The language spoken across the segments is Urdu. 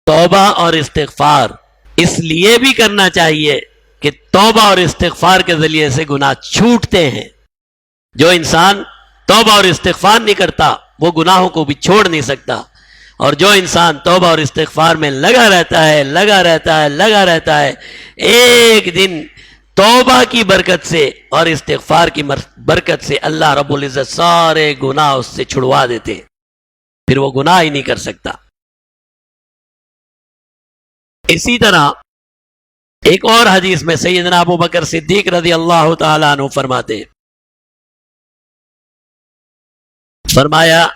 توبہ اور استغفار اس لیے بھی کرنا چاہیے کہ توبہ اور استغفار کے ذریعے سے گناہ چھوٹتے ہیں. جو انسان توبہ اور استغفار نہیں کرتا وہ گناہوں کو بھی چھوڑ نہیں سکتا، اور جو انسان توبہ اور استغفار میں لگا رہتا ہے ایک دن توبہ کی برکت سے اور استغفار کی برکت سے اللہ رب العزت سارے گناہ اس سے چھڑوا دیتے ہیں، پھر وہ گناہ ہی نہیں کر سکتا. اسی طرح ایک اور حدیث میں سیدنا ابو بکر صدیق رضی اللہ تعالیٰ عنہ فرماتے ہیں، فرمایا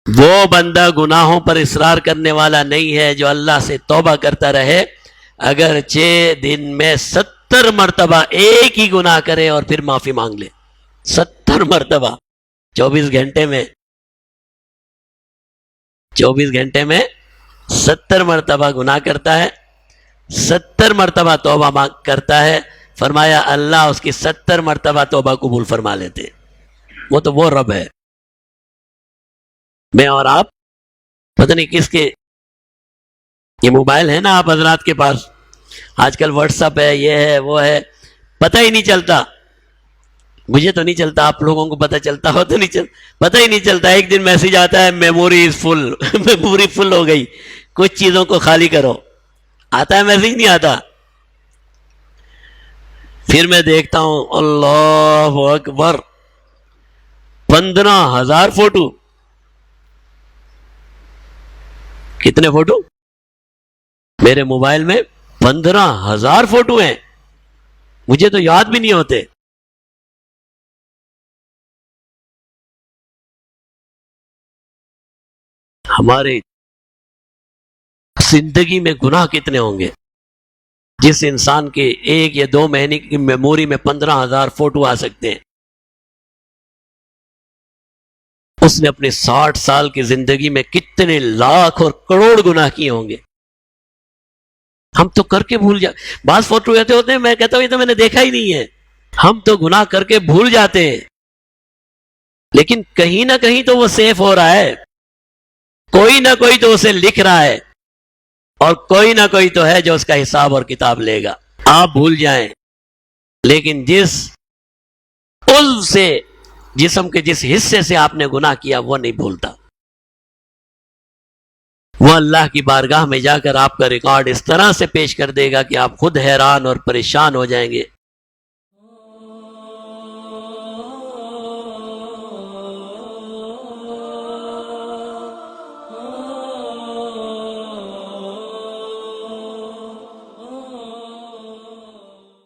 وہ بندہ گناہوں پر اصرار کرنے والا نہیں ہے جو اللہ سے توبہ کرتا رہے، اگر 6 دن میں 70 مرتبہ ایک ہی گناہ کرے اور پھر معافی مانگ لے. 70 مرتبہ 24 گھنٹے میں 70 مرتبہ گناہ کرتا ہے، 70 مرتبہ توبہ کرتا ہے. فرمایا اللہ اس کی 70 مرتبہ توبہ قبول فرما لیتے. وہ رب ہے. میں اور آپ پتہ نہیں کس کے یہ موبائل ہے نا آپ حضرات کے پاس، آج کل واٹس ایپ ہے، یہ ہے وہ ہے، پتہ ہی نہیں چلتا. مجھے تو نہیں چلتا، آپ لوگوں کو پتہ چلتا ہو تو نہیں چلتا، پتہ ہی نہیں چلتا. ایک دن میسج آتا ہے میموری از فل میموری فل ہو گئی، کچھ چیزوں کو خالی کرو. آتا ہے میسج؟ نہیں آتا. پھر میں دیکھتا ہوں اللہ اکبر 15,000 فوٹو. کتنے فوٹو؟ میرے موبائل میں 15,000 فوٹو ہیں، مجھے تو یاد بھی نہیں ہوتے. ہمارے زندگی میں گناہ کتنے ہوں گے جس انسان کے 1 یا 2 مہینے کی میموری میں 15,000 فوٹو آ سکتے ہیں. اس نے اپنے 60 سال کی زندگی میں کتنے لاکھ اور کروڑ گناہ کیے ہوں گے. ہم تو کر کے بھول بعض فوٹو ایسے ہوتے ہیں میں کہتا ہوں یہ تو میں نے دیکھا ہی نہیں ہے. ہم تو گناہ کر کے بھول جاتے ہیں، لیکن کہیں نہ کہیں تو وہ سیف ہو رہا ہے، کوئی نہ کوئی تو اسے لکھ رہا ہے، اور کوئی نہ کوئی تو ہے جو اس کا حساب اور کتاب لے گا. آپ بھول جائیں، لیکن جس عضو سے جسم کے جس حصے سے آپ نے گناہ کیا وہ نہیں بھولتا. وہ اللہ کی بارگاہ میں جا کر آپ کا ریکارڈ اس طرح سے پیش کر دے گا کہ آپ خود حیران اور پریشان ہو جائیں گے.